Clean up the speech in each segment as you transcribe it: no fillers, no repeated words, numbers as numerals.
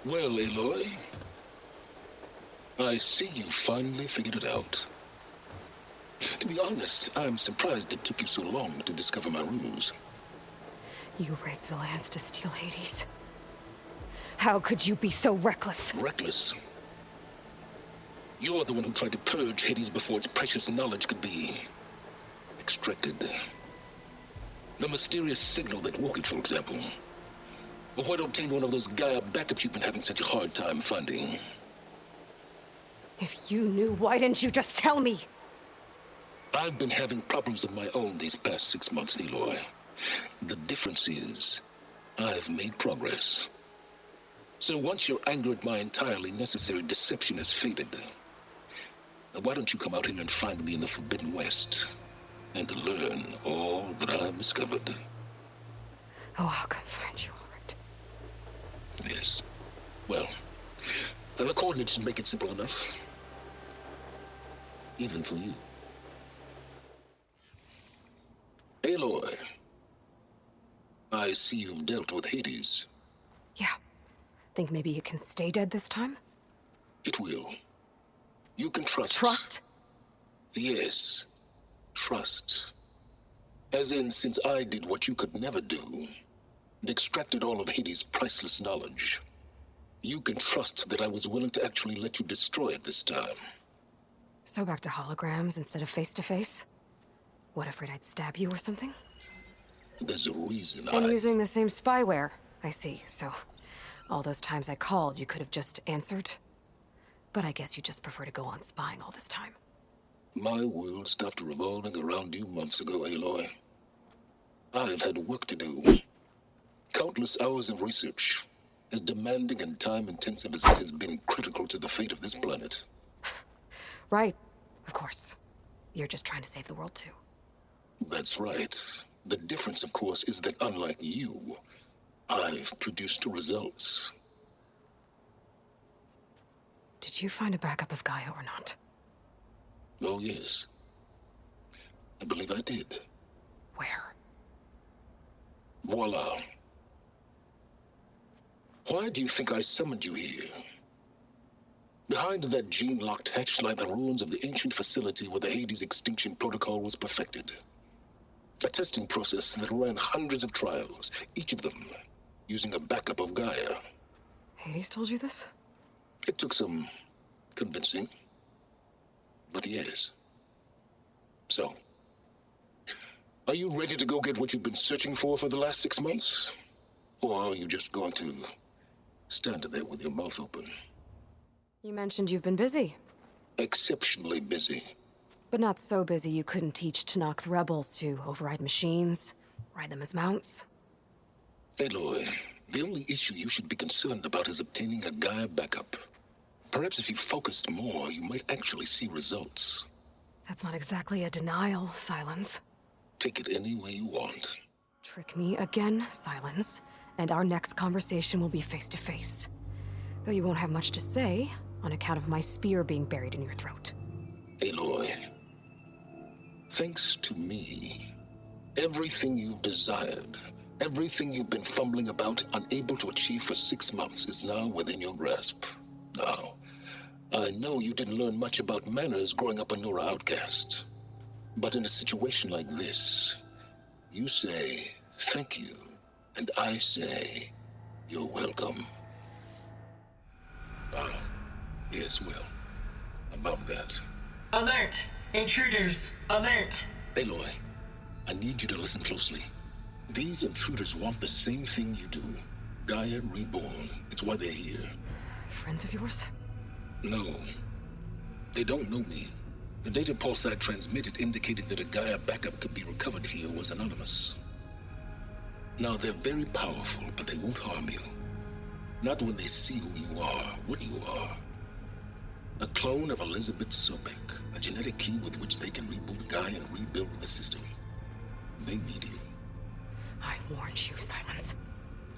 Well, Aloy, I see you finally figured it out. To be honest, I'm surprised it took you so long to discover my ruse. You rigged the lands to steal Hades. How could you be so reckless? Reckless? You're the one who tried to purge Hades before its precious knowledge could be extracted. The mysterious signal that woke it, for example. Or why to obtain one of those Gaia backups you've been having such a hard time finding. If you knew, why didn't you just tell me? I've been having problems of my own these past 6 months, Aloy. The difference is, I've made progress. So once your anger at my entirely necessary deception has faded, why don't you come out here and find me in the Forbidden West, and learn all that I've discovered? Oh, I'll come find you, all right. Yes. Well, the coordinates should make it simple enough. Even for you. Aloy, I see you've dealt with Hades. Yeah. Think maybe you can stay dead this time? It will. You can trust. Trust? Yes. Trust. As in, since I did what you could never do, and extracted all of Hades' priceless knowledge, you can trust that I was willing to actually let you destroy it this time. So back to holograms instead of face-to-face? What, afraid I'd stab you or something? There's a reason And using the same spyware. I see, so all those times I called, you could have just answered? But I guess you just prefer to go on spying all this time. My world stopped revolving around you months ago, Aloy. I've had work to do. Countless hours of research, as demanding and time-intensive as it has been critical to the fate of this planet. Right, of course. You're just trying to save the world too. That's right. The difference, of course, is that unlike you, I've produced results. Did you find a backup of Gaia or not? Oh, yes. I believe I did. Where? Voila. Why do you think I summoned you here? Behind that gene-locked hatch lie the ruins of the ancient facility where the Hades extinction protocol was perfected. A testing process that ran hundreds of trials, each of them using a backup of Gaia. Hades told you this? It took some convincing, but yes. So, are you ready to go get what you've been searching for the last 6 months? Or are you just going to stand there with your mouth open? You mentioned you've been busy. Exceptionally busy. But not so busy you couldn't teach Tanakh the rebels to override machines, ride them as mounts. Aloy, the only issue you should be concerned about is obtaining a Gaia backup. Perhaps if you focused more, you might actually see results. That's not exactly a denial, Sylens. Take it any way you want. Trick me again, Sylens, and our next conversation will be face-to-face. Though you won't have much to say, on account of my spear being buried in your throat. Aloy, thanks to me, everything you've desired, everything you've been fumbling about, unable to achieve for 6 months, is now within your grasp. Now, I know you didn't learn much about manners growing up a Nora outcast. But in a situation like this, you say, thank you, and I say, you're welcome. Yes, well, about that. Alert! Intruders, alert! Aloy, I need you to listen closely. These intruders want the same thing you do. Gaia reborn. It's why they're here. Friends of yours? No. They don't know me. The data pulse I transmitted indicated that a Gaia backup could be recovered here was anonymous. Now, they're very powerful, but they won't harm you. Not when they see who you are, what you are. A clone of Elizabeth Sobek, a genetic key with which they can reboot Gaia and rebuild the system. They need you. I warned you, Sylens.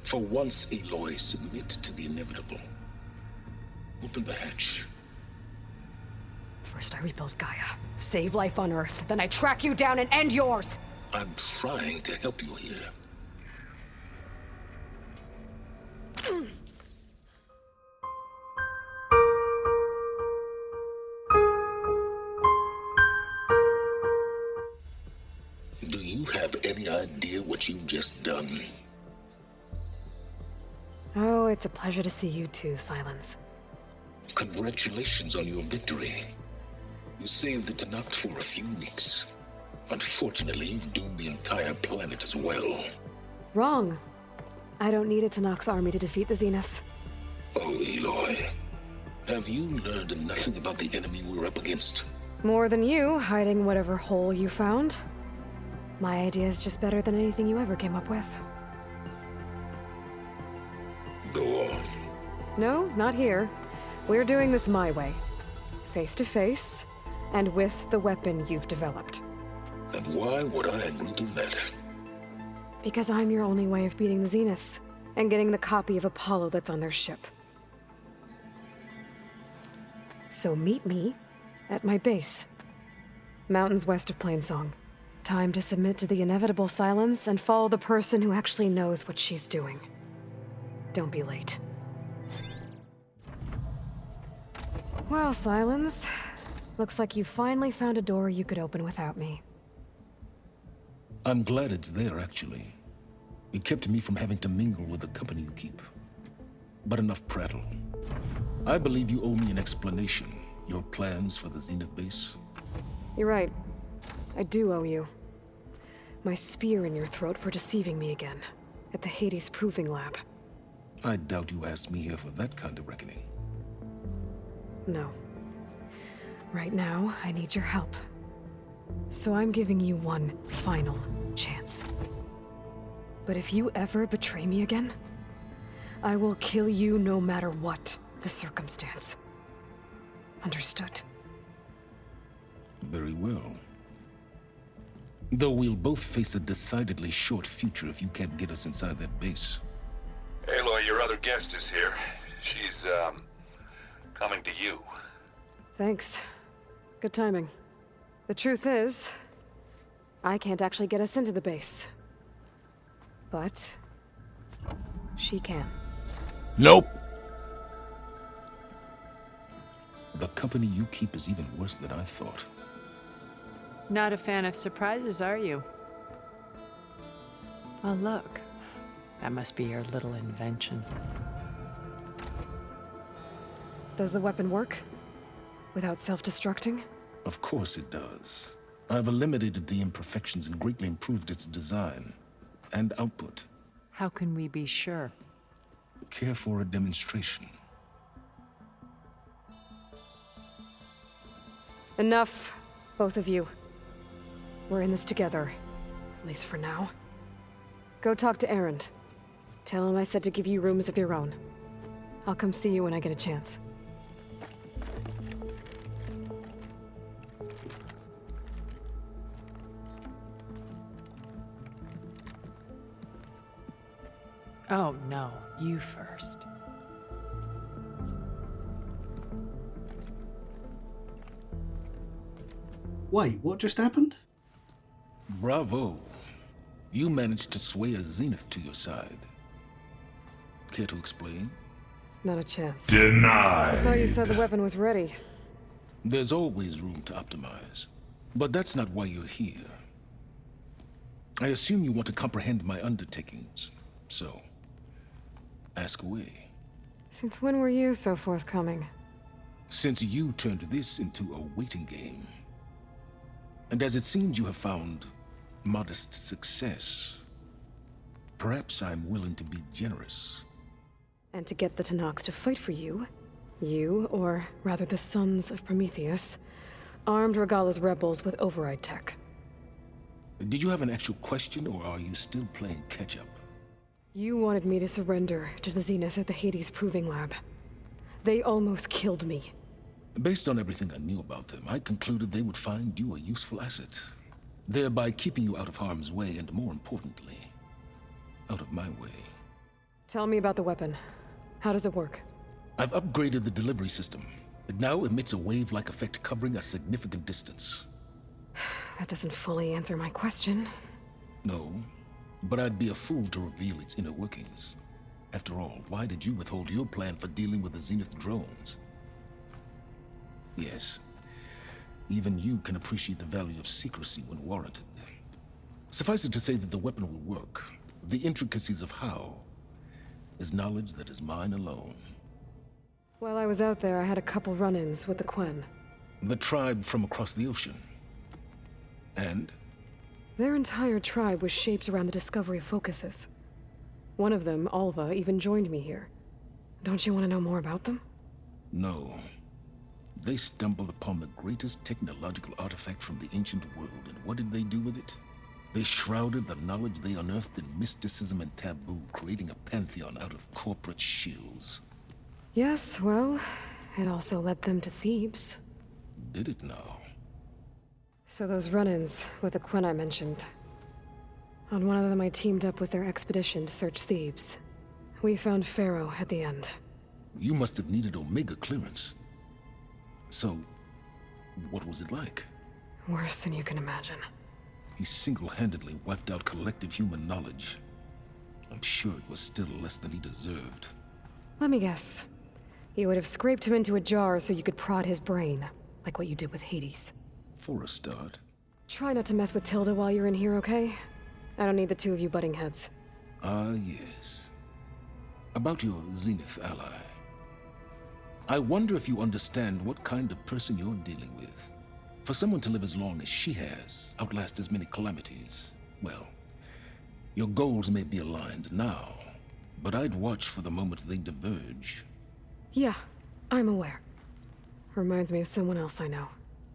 For once, Aloy, submit to the inevitable. Open the hatch. First I rebuild Gaia, save life on Earth, then I track you down and end yours! I'm trying to help you here. what you've just done. Oh, it's a pleasure to see you too, Sylens. Congratulations on your victory. You saved the Tenakth for a few weeks. Unfortunately, you've doomed the entire planet as well. Wrong. I don't need a Tenakth army to defeat the Zeniths. Oh, Aloy. Have you learned nothing about the enemy we're up against? More than you, hiding whatever hole you found. My idea is just better than anything you ever came up with. Go on. No, not here. We're doing this my way. Face to face, and with the weapon you've developed. And why would I agree to that? Because I'm your only way of beating the Zeniths, and getting the copy of Apollo that's on their ship. So meet me at my base. Mountains west of Plainsong. Time to submit to the inevitable Sylens and follow the person who actually knows what she's doing. Don't be late. Well, Sylens, looks like you finally found a door you could open without me. I'm glad it's there, actually. It kept me from having to mingle with the company you keep. But enough prattle. I believe you owe me an explanation. Your plans for the Zenith base? You're right. I do owe you. My spear in your throat for deceiving me again. At the Hades Proving Lab. I doubt you asked me here for that kind of reckoning. No. Right now, I need your help. So I'm giving you one final chance. But if you ever betray me again, I will kill you no matter what the circumstance. Understood? Very well. Though we'll both face a decidedly short future if you can't get us inside that base. Aloy, your other guest is here. She's, coming to you. Thanks. Good timing. The truth is, I can't actually get us into the base. But she can. Nope! The company you keep is even worse than I thought. Not a fan of surprises, are you? Oh, look. That must be your little invention. Does the weapon work? Without self-destructing? Of course it does. I've eliminated the imperfections and greatly improved its design and output. How can we be sure? Care for a demonstration? Enough, both of you. We're in this together, at least for now. Go talk to Erend. Tell him I said to give you rooms of your own. I'll come see you when I get a chance. Oh, no. You first. Wait, what just happened? Bravo. You managed to sway a Zenith to your side. Care to explain? Not a chance. Denied. I thought you said the weapon was ready. There's always room to optimize. But that's not why you're here. I assume you want to comprehend my undertakings. So, ask away. Since when were you so forthcoming? Since you turned this into a waiting game. And as it seems you have found modest success, perhaps I'm willing to be generous. And to get the Tenakth to fight for you, you, or rather the sons of Prometheus, armed Regala's rebels with override tech. Did you have an actual question, or are you still playing catch-up? You wanted me to surrender to the Zeniths at the Hades Proving Lab. They almost killed me. Based on everything I knew about them, I concluded they would find you a useful asset, thereby keeping you out of harm's way and, more importantly, out of my way. Tell me about the weapon. How does it work? I've upgraded the delivery system. It now emits a wave-like effect covering a significant distance. That doesn't fully answer my question. No, but I'd be a fool to reveal its inner workings. After all, why did you withhold your plan for dealing with the Zenith drones? Yes, even you can appreciate the value of secrecy when warranted. Suffice it to say that the weapon will work. The intricacies of how is knowledge that is mine alone. While I was out there, I had a couple run-ins with the Quen. The tribe from across the ocean. And? Their entire tribe was shaped around the discovery of focuses. One of them, Alva, even joined me here. Don't you want to know more about them? No. They stumbled upon the greatest technological artifact from the ancient world, and what did they do with it? They shrouded the knowledge they unearthed in mysticism and taboo, creating a pantheon out of corporate shills. Yes, well, it also led them to Thebes. Did it now? So those run-ins with the Quen I mentioned. On one of them I teamed up with their expedition to search Thebes. We found Pharaoh at the end. You must have needed Omega clearance. So, what was it like? Worse than you can imagine. He single-handedly wiped out collective human knowledge. I'm sure it was still less than he deserved. Let me guess. You would have scraped him into a jar so you could prod his brain, like what you did with Hades. For a start. Try not to mess with Tilda while you're in here, okay? I don't need the two of you butting heads. Ah, yes. About your Zenith ally. I wonder if you understand what kind of person you're dealing with. For someone to live as long as she has, outlast as many calamities, well, your goals may be aligned now, but I'd watch for the moment they diverge. Yeah, I'm aware. Reminds me of someone else I know.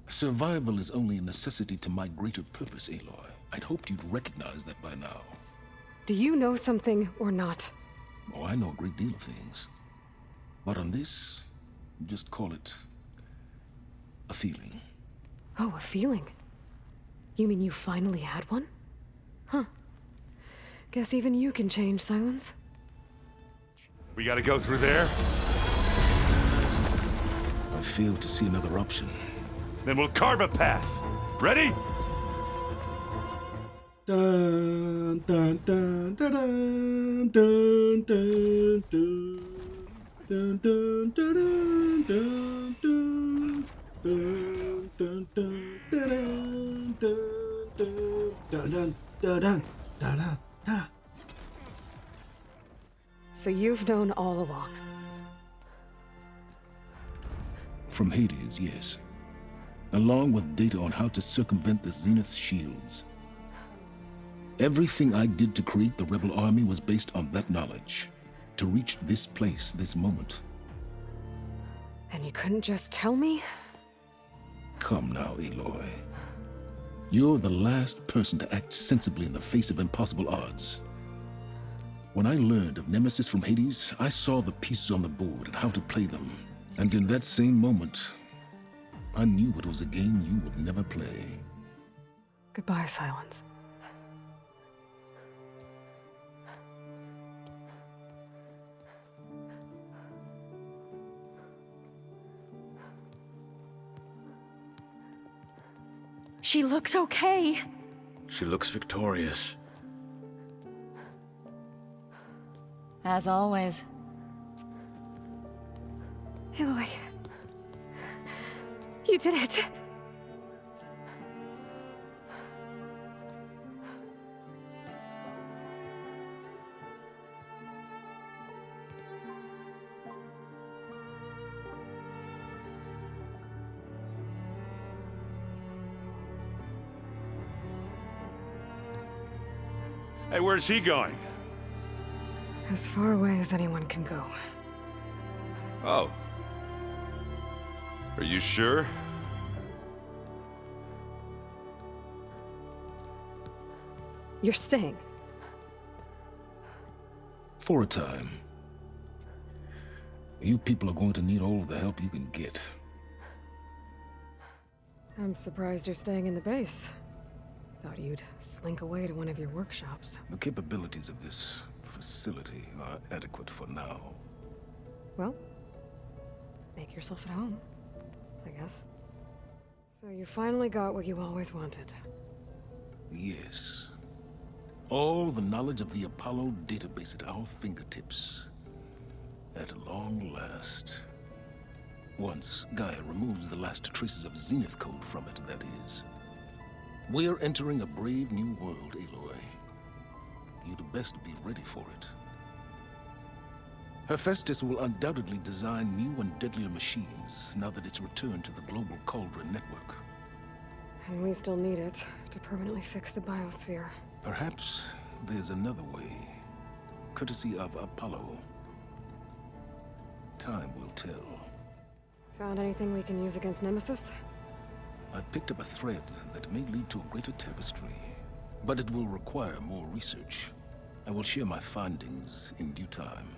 Survival is only a necessity to my greater purpose, Aloy. I'd hoped you'd recognize that by now. Do you know something or not? Oh, I know a great deal of things. But on this, just call it a feeling. Oh, a feeling? You mean you finally had one? Huh. Guess even you can change, Sylens. We gotta go through there? I fail to see another option. Then we'll carve a path. Ready? Dun dun dun dun dun dun dun dun dun dun dun dun dun dun dun dun dun dun dun dun. So you've known all along. From Hades, yes. Along with data on how to circumvent the Zenith shields. Everything I did to create the rebel army was based on that knowledge. To reach this place, this moment. And you couldn't just tell me? Come now, Aloy. You're the last person to act sensibly in the face of impossible odds. When I learned of Nemesis from Hades, I saw the pieces on the board and how to play them. And in that same moment, I knew it was a game you would never play. Goodbye, Sylens. She looks okay. She looks victorious. As always. Aloy. You did it. Hey, where's he going? As far away as anyone can go. Oh. Are you sure? You're staying. For a time. You people are going to need all of the help you can get. I'm surprised you're staying in the base. Thought you'd slink away to one of your workshops. The capabilities of this facility are adequate for now. Well, make yourself at home, I guess. So you finally got what you always wanted. Yes. All the knowledge of the Apollo database at our fingertips. At long last. Once Gaia removes the last traces of Zenith code from it, that is. We're entering a brave new world, Aloy. You'd best be ready for it. Hephaestus will undoubtedly design new and deadlier machines now that it's returned to the global Cauldron network. And we still need it to permanently fix the biosphere. Perhaps there's another way, courtesy of Apollo. Time will tell. Found anything we can use against Nemesis? I've picked up a thread that may lead to a greater tapestry, but it will require more research. I will share my findings in due time.